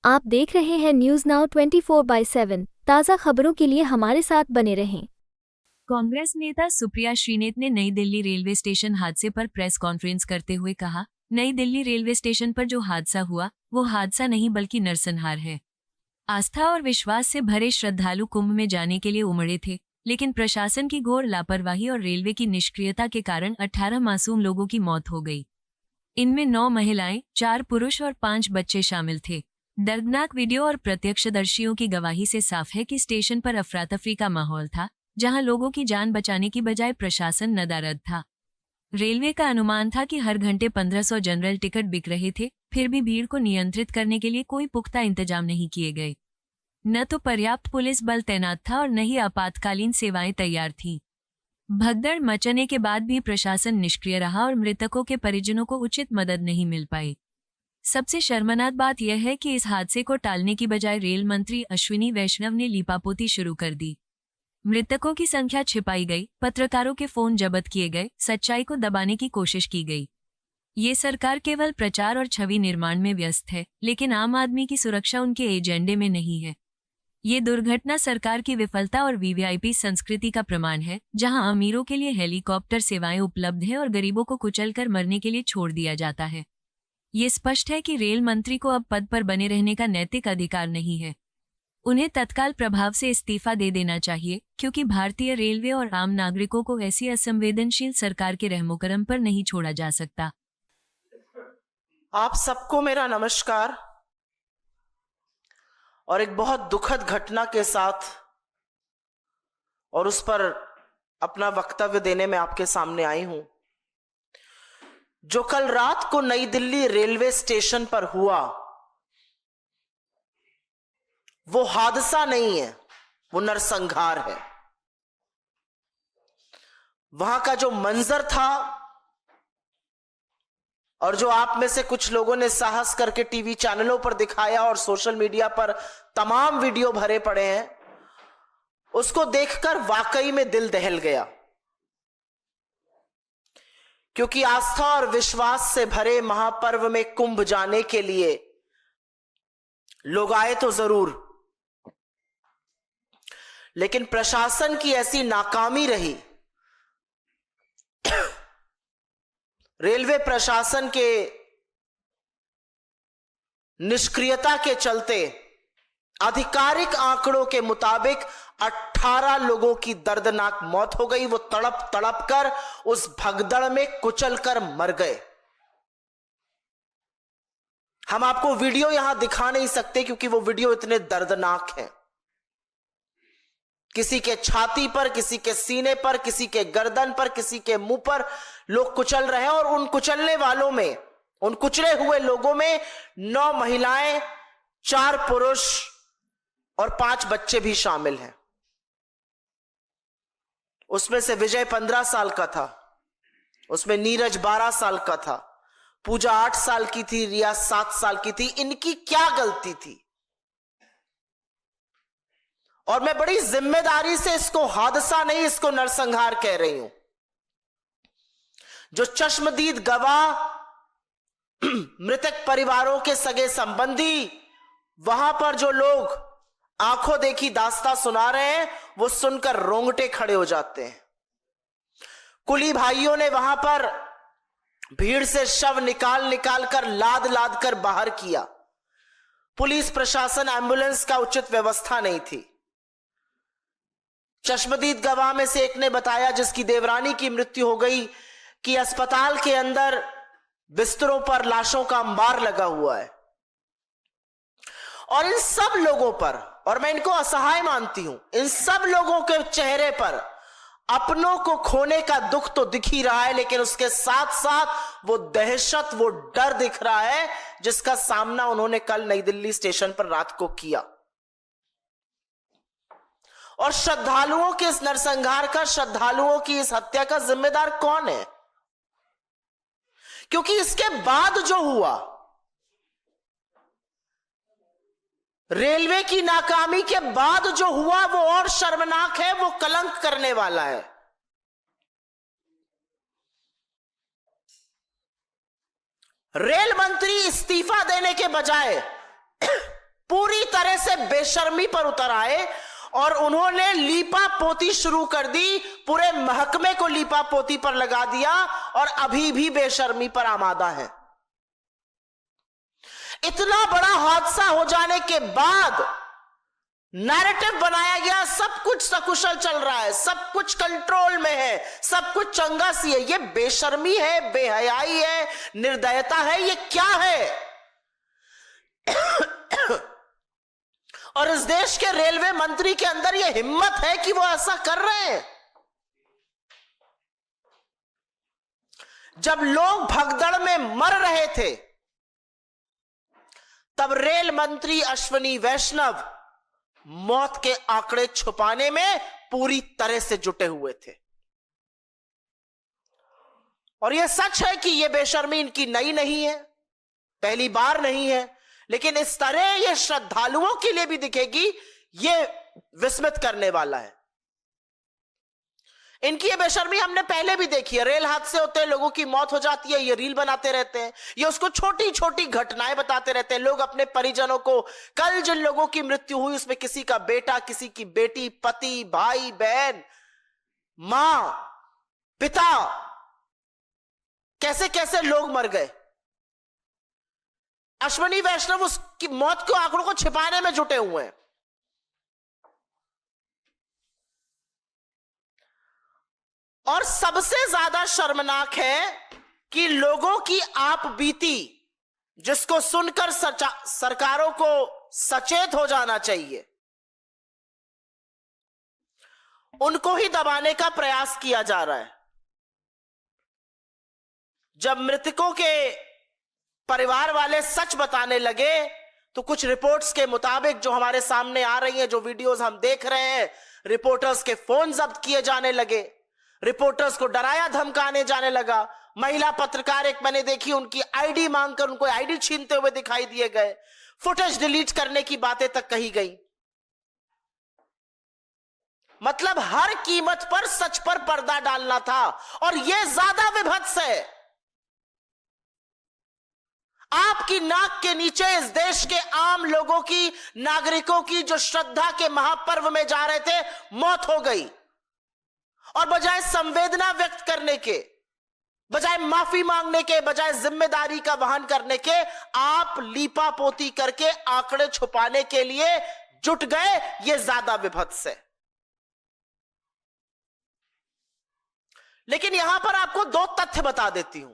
आप देख रहे हैं न्यूज नाउ 24/7 ताज़ा खबरों के लिए हमारे साथ बने रहें। कांग्रेस नेता सुप्रिया श्रीनेत ने नई दिल्ली रेलवे स्टेशन हादसे पर प्रेस कॉन्फ्रेंस करते हुए कहा, नई दिल्ली रेलवे स्टेशन पर जो हादसा हुआ वो हादसा नहीं बल्कि नरसंहार है। आस्था और विश्वास से भरे श्रद्धालु कुंभ में जाने के लिए उमड़े थे, लेकिन प्रशासन की घोर लापरवाही और रेलवे की निष्क्रियता के कारण 18 मासूम लोगों की मौत हो गई। इनमें 9 महिलाएं, 4 पुरुष और 5 बच्चे शामिल थे। दर्दनाक वीडियो और प्रत्यक्षदर्शियों की गवाही से साफ है कि स्टेशन पर अफरा-तफरी का माहौल था, जहां लोगों की जान बचाने की बजाय प्रशासन नदारद था। रेलवे का अनुमान था कि हर घंटे 1500 जनरल टिकट बिक रहे थे, फिर भी भीड़ को नियंत्रित करने के लिए कोई पुख्ता इंतजाम नहीं किए गए। न तो पर्याप्त पुलिस बल तैनात था और न ही आपातकालीन सेवाएं तैयार थीं। भगदड़ मचने के बाद भी प्रशासन निष्क्रिय रहा और मृतकों के परिजनों को उचित मदद नहीं मिल पाई। सबसे शर्मनाक बात यह है कि इस हादसे को टालने की बजाय रेल मंत्री अश्विनी वैष्णव ने लीपापोती शुरू कर दी। मृतकों की संख्या छिपाई गई, पत्रकारों के फोन जब्त किए गए, सच्चाई को दबाने की कोशिश की गई। ये सरकार केवल प्रचार और छवि निर्माण में व्यस्त है, लेकिन आम आदमी की सुरक्षा उनके एजेंडे में नहीं है। ये दुर्घटना सरकार की विफलता और वीवीआईपी संस्कृति का प्रमाण है, जहां अमीरों के लिए हेलीकॉप्टर सेवाएं उपलब्ध हैं और गरीबों को कुचलकर मरने के लिए छोड़ दिया जाता है। ये स्पष्ट है कि रेल मंत्री को अब पद पर बने रहने का नैतिक अधिकार नहीं है। उन्हें तत्काल प्रभाव से इस्तीफा दे देना चाहिए, क्योंकि भारतीय रेलवे और आम नागरिकों को ऐसी असंवेदनशील सरकार के रहमोकरम पर नहीं छोड़ा जा सकता। आप सबको मेरा नमस्कार। और एक बहुत दुखद घटना के साथ और उस पर अपना वक्तव्य देने में आपके सामने आई हूं। जो कल रात को नई दिल्ली रेलवे स्टेशन पर हुआ वो हादसा नहीं है, वो नरसंहार है। वहां का जो मंजर था और जो आप में से कुछ लोगों ने साहस करके टीवी चैनलों पर दिखाया और सोशल मीडिया पर तमाम वीडियो भरे पड़े हैं, उसको देखकर वाकई में दिल दहल गया। क्योंकि आस्था और विश्वास से भरे महापर्व में कुंभ जाने के लिए लोग आए तो जरूर, लेकिन प्रशासन की ऐसी नाकामी रही, रेलवे प्रशासन के निष्क्रियता के चलते आधिकारिक आंकड़ों के मुताबिक 18 लोगों की दर्दनाक मौत हो गई। वो तड़प तड़प कर उस भगदड़ में कुचल कर मर गए। हम आपको वीडियो यहां दिखा नहीं सकते क्योंकि वो वीडियो इतने दर्दनाक हैं। किसी के छाती पर, किसी के सीने पर, किसी के गर्दन पर, किसी के मुंह पर लोग कुचल रहे हैं। और उन कुचलने वालों में, उन कुचले हुए लोगों में 9 महिलाएं, 4 पुरुष और 5 बच्चे भी शामिल हैं। उसमें से विजय 15 साल का था, उसमें नीरज 12 साल का था, पूजा 8 साल की थी, रिया 7 साल की थी। इनकी क्या गलती थी? और मैं बड़ी जिम्मेदारी से इसको हादसा नहीं, इसको नरसंहार कह रही हूं। जो चश्मदीद गवाह, मृतक परिवारों के सगे संबंधी, वहां पर जो लोग आंखों देखी दास्तां सुना रहे हैं, वो सुनकर रोंगटे खड़े हो जाते हैं। कुली भाइयों ने वहां पर भीड़ से शव निकाल निकाल कर, लाद लाद कर बाहर किया। पुलिस प्रशासन, एम्बुलेंस का उचित व्यवस्था नहीं थी। चश्मदीद गवाह में से एक ने बताया, जिसकी देवरानी की मृत्यु हो गई, कि अस्पताल के अंदर बिस्तरों पर लाशों का अंबार लगा हुआ है। और इन सब लोगों पर, और मैं इनको असहाय मानती हूं, इन सब लोगों के चेहरे पर अपनों को खोने का दुख तो दिख ही रहा है, लेकिन उसके साथ साथ वो दहशत, वो डर दिख रहा है जिसका सामना उन्होंने कल नई दिल्ली स्टेशन पर रात को किया। और श्रद्धालुओं के इस नरसंहार का, श्रद्धालुओं की इस हत्या का जिम्मेदार कौन है? क्योंकि इसके बाद जो हुआ, रेलवे की नाकामी के बाद जो हुआ, वो और शर्मनाक है, वो कलंक करने वाला है। रेल मंत्री इस्तीफा देने के बजाय पूरी तरह से बेशर्मी पर उतर आए और उन्होंने लीपा पोती शुरू कर दी, पूरे महकमे को लीपा पोती पर लगा दिया और अभी भी बेशर्मी पर आमादा है। इतना बड़ा हादसा हो जाने के बाद नैरेटिव बनाया गया, सब कुछ सकुशल चल रहा है, सब कुछ कंट्रोल में है, सब कुछ चंगा सी है। ये बेशर्मी है, बेहयाई है, निर्दयता है, ये क्या है? और इस देश के रेलवे मंत्री के अंदर यह हिम्मत है कि वो ऐसा कर रहे हैं। जब लोग भगदड़ में मर रहे थे तब रेल मंत्री अश्विनी वैष्णव मौत के आंकड़े छुपाने में पूरी तरह से जुटे हुए थे। और यह सच है कि यह बेशर्मी इनकी नई नहीं है, पहली बार नहीं है, लेकिन इस तरह यह श्रद्धालुओं के लिए भी दिखेगी, यह विस्मित करने वाला है। इनकी ये बेशर्मी हमने पहले भी देखी है। रेल हादसे होते हैं, लोगों की मौत हो जाती है, ये रील बनाते रहते हैं, ये उसको छोटी छोटी घटनाएं बताते रहते हैं। लोग अपने परिजनों को, कल जिन लोगों की मृत्यु हुई उसमें किसी का बेटा, किसी की बेटी, पति, भाई, बहन, मां, पिता, कैसे कैसे लोग मर गए। अश्विनी वैष्णव उसकी मौत के आंकड़ों को छिपाने में जुटे हुए हैं। और सबसे ज्यादा शर्मनाक है कि लोगों की आप बीती, जिसको सुनकर सरकारों को सचेत हो जाना चाहिए, उनको ही दबाने का प्रयास किया जा रहा है। जब मृतकों के परिवार वाले सच बताने लगे तो कुछ रिपोर्ट्स के मुताबिक जो हमारे सामने आ रही हैं, जो वीडियोस हम देख रहे हैं, रिपोर्टर्स के फोन जब्त किए जाने लगे, रिपोर्टर्स को डराया धमकाने जाने लगा। महिला पत्रकार एक मैंने देखी, उनकी आईडी मांगकर उनको आईडी छीनते हुए दिखाई दिए गए, फुटेज डिलीट करने की बातें तक कही गई। मतलब हर कीमत पर सच पर पर्दा डालना था। और यह ज्यादा विभत्स है। आपकी नाक के नीचे इस देश के आम लोगों की, नागरिकों की जो श्रद्धा के महापर्व में जा रहे थे, मौत हो गई। और बजाय संवेदना व्यक्त करने के, बजाय माफी मांगने के, बजाय जिम्मेदारी का वहन करने के, आप लीपापोती करके आंकड़े छुपाने के लिए जुट गए। यह ज्यादा विभत्स है। लेकिन यहां पर आपको दो तथ्य बता देती हूं,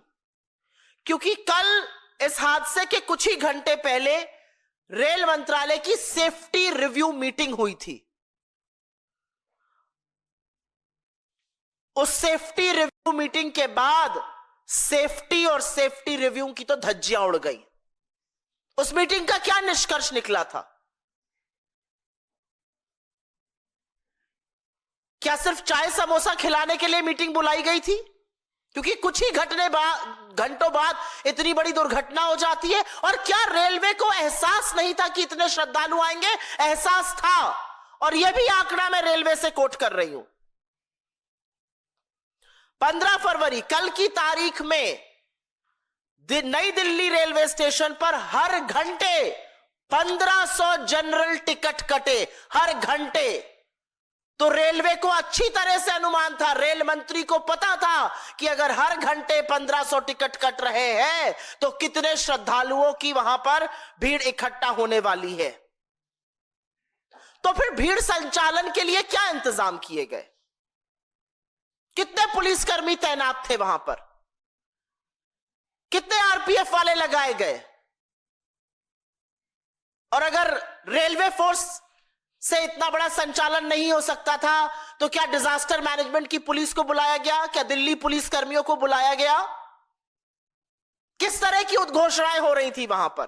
क्योंकि कल इस हादसे के कुछ ही घंटे पहले रेल मंत्रालय की सेफ्टी रिव्यू मीटिंग हुई थी। उस सेफ्टी रिव्यू मीटिंग के बाद सेफ्टी और सेफ्टी रिव्यू की तो धज्जियां उड़ गई। उस मीटिंग का क्या निष्कर्ष निकला था? क्या सिर्फ चाय समोसा खिलाने के लिए मीटिंग बुलाई गई थी? क्योंकि कुछ ही घंटों बाद इतनी बड़ी दुर्घटना हो जाती है। और क्या रेलवे को एहसास नहीं था कि इतने श्रद्धालु आएंगे? एहसास था। और यह भी आंकड़ा मैं रेलवे से कोट कर रही हूं। 15 फरवरी कल की तारीख में नई दिल्ली रेलवे स्टेशन पर हर घंटे 1500 जनरल टिकट कटे, हर घंटे। तो रेलवे को अच्छी तरह से अनुमान था, रेल मंत्री को पता था कि अगर हर घंटे 1500 टिकट कट रहे हैं तो कितने श्रद्धालुओं की वहां पर भीड़ इकट्ठा होने वाली है। तो फिर भीड़ संचालन के लिए क्या इंतजाम किए गए? कितने पुलिसकर्मी तैनात थे वहां पर? कितने आरपीएफ वाले लगाए गए? और अगर रेलवे फोर्स से इतना बड़ा संचालन नहीं हो सकता था तो क्या डिजास्टर मैनेजमेंट की पुलिस को बुलाया गया? क्या दिल्ली पुलिस कर्मियों को बुलाया गया? किस तरह की उद्घोषणाएं हो रही थी वहां पर?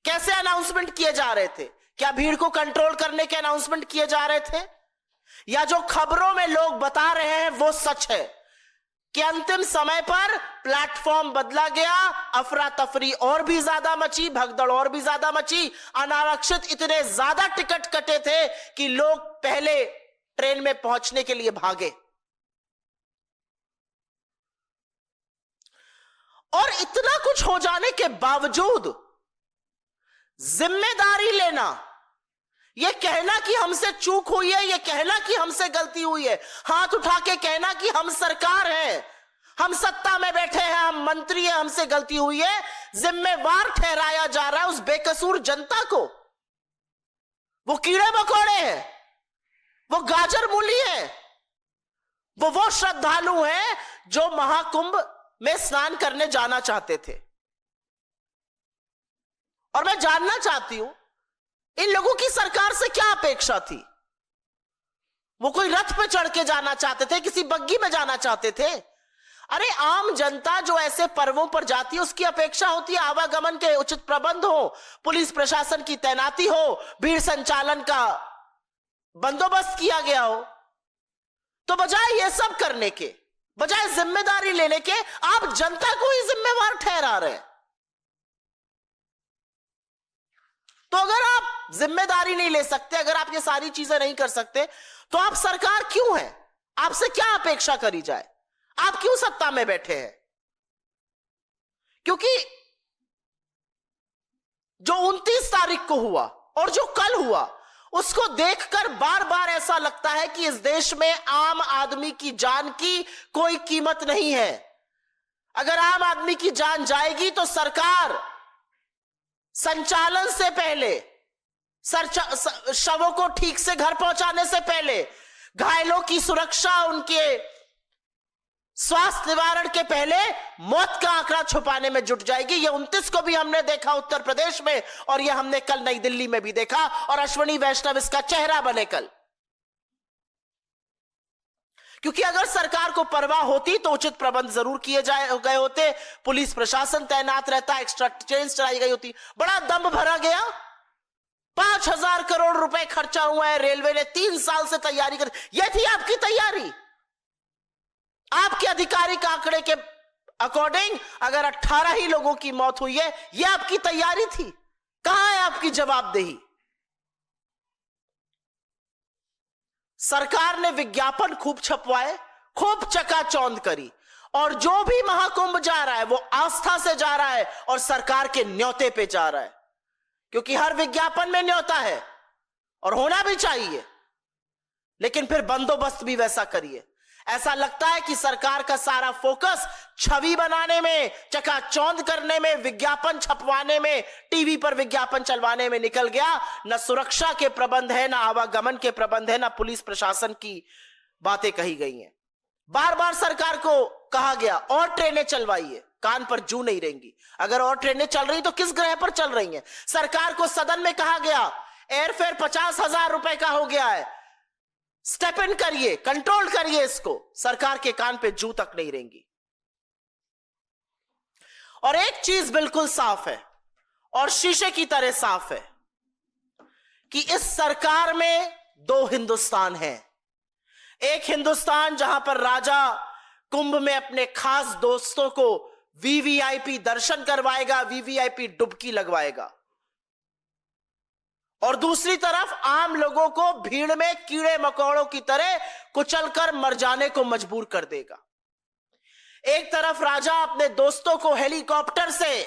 कैसे अनाउंसमेंट किए जा रहे थे? क्या भीड़ को कंट्रोल करने के अनाउंसमेंट किए जा रहे थे? या जो खबरों में लोग बता रहे हैं वो सच है कि अंतिम समय पर प्लेटफॉर्म बदला गया, अफरा तफरी और भी ज्यादा मची, भगदड़ और भी ज्यादा मची, अनारक्षित इतने ज्यादा टिकट कटे थे कि लोग पहले ट्रेन में पहुंचने के लिए भागे। और इतना कुछ हो जाने के बावजूद जिम्मेदारी लेना, यह कहना कि हमसे चूक हुई है, यह कहना कि हमसे गलती हुई है, हाथ उठा के कहना कि हम सरकार हैं, हम सत्ता में बैठे हैं, हम मंत्री हैं, हमसे गलती हुई है, जिम्मेवार ठहराया जा रहा है उस बेकसूर जनता को। वो कीड़े मकोड़े हैं, वो गाजर मूली है, वो श्रद्धालु हैं जो महाकुंभ में स्नान करने जाना चाहते थे। और मैं जानना चाहती हूं इन लोगों की सरकार से क्या अपेक्षा थी। वो कोई रथ पे चढ़ के जाना चाहते थे, किसी बग्गी में जाना चाहते थे? अरे आम जनता जो ऐसे पर्वों पर जाती है उसकी अपेक्षा होती है आवागमन के उचित प्रबंध हो, पुलिस प्रशासन की तैनाती हो, भीड़ संचालन का बंदोबस्त किया गया हो। तो बजाय ये सब करने के, बजाय जिम्मेदारी लेने के, आप जनता को ही जिम्मेवार ठहरा रहे हैं। तो अगर आप जिम्मेदारी नहीं ले सकते, अगर आप ये सारी चीजें नहीं कर सकते, तो आप सरकार क्यों है? आपसे क्या अपेक्षा करी जाए? आप क्यों सत्ता में बैठे हैं? क्योंकि जो 29 तारीख को हुआ और जो कल हुआ, उसको देखकर बार बार ऐसा लगता है कि इस देश में आम आदमी की जान की कोई कीमत नहीं है। अगर आम आदमी की जान जाएगी तो सरकार संचालन से पहले, शवों को ठीक से घर पहुंचाने से पहले, घायलों की सुरक्षा, उनके स्वास्थ्य निवारण के पहले मौत का आंकड़ा छुपाने में जुट जाएगी। ये 29 को भी हमने देखा उत्तर प्रदेश में, और ये हमने कल नई दिल्ली में भी देखा, और अश्विनी वैष्णव इसका चेहरा बने कल। क्योंकि अगर सरकार को परवाह होती तो उचित प्रबंध जरूर किए गए होते, पुलिस प्रशासन तैनात रहता, एक्स्ट्रा ट्रेन चलाई गई होती। बड़ा दम भरा गया, 5,000 करोड़ रुपए खर्चा हुआ है, रेलवे ने 3 साल से तैयारी कर। यह थी आपकी तैयारी? आपके आधिकारिक आंकड़े के अकॉर्डिंग अगर 18 ही लोगों की मौत हुई है, यह आपकी तैयारी थी? कहां है आपकी जवाबदेही? सरकार ने विज्ञापन खूब छपवाए, खूब चकाचौंध करी, और जो भी महाकुंभ जा रहा है वो आस्था से जा रहा है और सरकार के न्योते पे जा रहा है। क्योंकि हर विज्ञापन में न्योता है और होना भी चाहिए, लेकिन फिर बंदोबस्त भी वैसा करिए। ऐसा लगता है कि सरकार का सारा फोकस छवि बनाने में, चकाचौंध करने में, विज्ञापन छपवाने में, टीवी पर विज्ञापन चलवाने में निकल गया। न सुरक्षा के प्रबंध है, न आवागमन के प्रबंध है, न पुलिस प्रशासन की बातें कही गई हैं। बार बार सरकार को कहा गया और ट्रेनें चलवाइए, कान पर जू नहीं रहेंगी। अगर और ट्रेनें चल रही तो किस ग्रह पर चल रही हैं? सरकार को सदन में कहा गया एयरफेयर 50,000 रुपए का हो गया है, स्टेप इन करिए, कंट्रोल करिए इसको। सरकार के कान पे जू तक नहीं रहेंगी। और एक चीज बिल्कुल साफ है और शीशे की तरह साफ है कि इस सरकार में 2 हिंदुस्तान हैं। एक हिंदुस्तान जहां पर राजा कुंभ में अपने खास दोस्तों को वीवीआईपी दर्शन करवाएगा, वीवीआईपी डुबकी लगवाएगा, और दूसरी तरफ आम लोगों को भीड़ में कीड़े मकोड़ों की तरह कुचलकर मर जाने को मजबूर कर देगा। एक तरफ राजा अपने दोस्तों को हेलीकॉप्टर से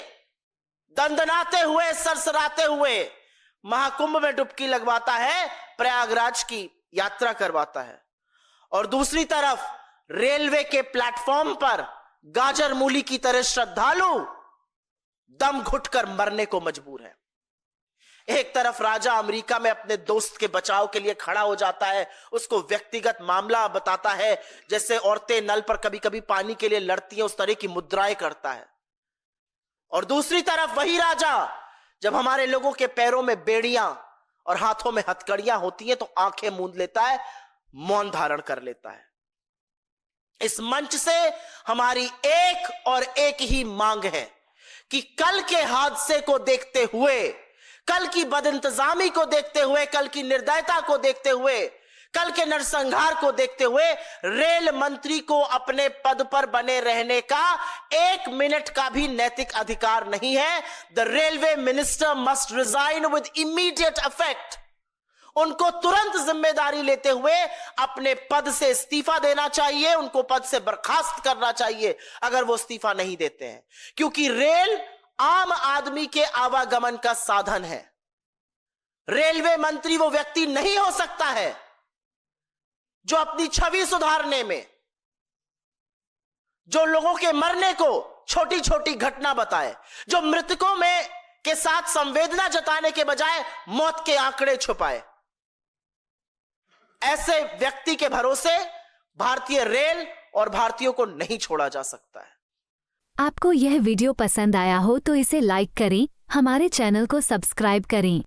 दंदनाते हुए, सरसराते हुए महाकुंभ में डुबकी लगवाता है, प्रयागराज की यात्रा करवाता है, और दूसरी तरफ रेलवे के प्लेटफॉर्म पर गाजर मूली की तरह श्रद्धालु दम घुटकर मरने को मजबूर है। एक तरफ राजा अमेरिका में अपने दोस्त के बचाव के लिए खड़ा हो जाता है, उसको व्यक्तिगत मामला बताता है, जैसे औरतें नल पर कभी कभी पानी के लिए लड़ती हैं, उस तरह की मुद्राएं करता है। और दूसरी तरफ वही राजा जब हमारे लोगों के पैरों में बेड़ियां और हाथों में हथकड़ियां होती हैं तो आंखें मूंद लेता है, मौन धारण कर लेता है। इस मंच से हमारी एक और एक ही मांग है कि कल के हादसे को देखते हुए, कल की बदइंतजामी को देखते हुए, कल की निर्दयता को देखते हुए, कल के नरसंहार को देखते हुए रेल मंत्री को अपने पद पर बने रहने का 1 मिनट का भी नैतिक अधिकार नहीं है। The railway minister must resign with immediate effect. उनको तुरंत जिम्मेदारी लेते हुए अपने पद से इस्तीफा देना चाहिए, उनको पद से बर्खास्त करना चाहिए अगर वो इस्तीफा नहीं देते हैं। क्योंकि रेल आम आदमी के आवागमन का साधन है। रेलवे मंत्री वो व्यक्ति नहीं हो सकता है जो अपनी छवि सुधारने में, जो लोगों के मरने को छोटी छोटी घटना बताए, जो मृतकों में के साथ संवेदना जताने के बजाय मौत के आंकड़े छुपाए। ऐसे व्यक्ति के भरोसे भारतीय रेल और भारतीयों को नहीं छोड़ा जा सकता है। आपको यह वीडियो पसंद आया हो तो इसे लाइक करें, हमारे चैनल को सब्सक्राइब करें।